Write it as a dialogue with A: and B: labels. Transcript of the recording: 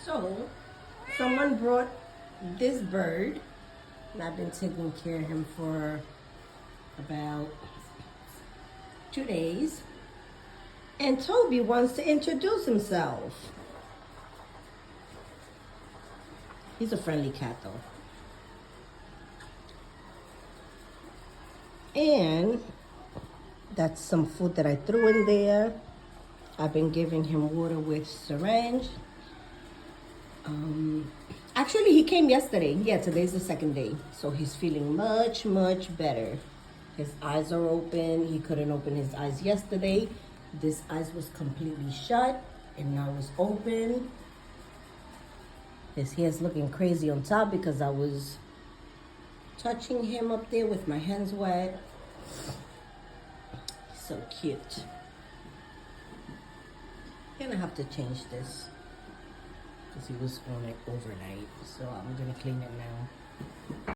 A: So, someone brought this bird, and I've been taking care of him for about 2 days. And Toby wants to introduce himself. He's a friendly cat though. And that's some food that I threw in there. I've been giving him water with syringe. Actually, he came yesterday. Yeah, today's the second day. So he's feeling much, much better. His eyes are open. He couldn't open his eyes yesterday. This eyes was completely shut and now it's open. His hair's looking crazy on top because I was touching him up there with my hands wet. So cute. Gonna have to change this because he was on it overnight. So I'm gonna clean it now.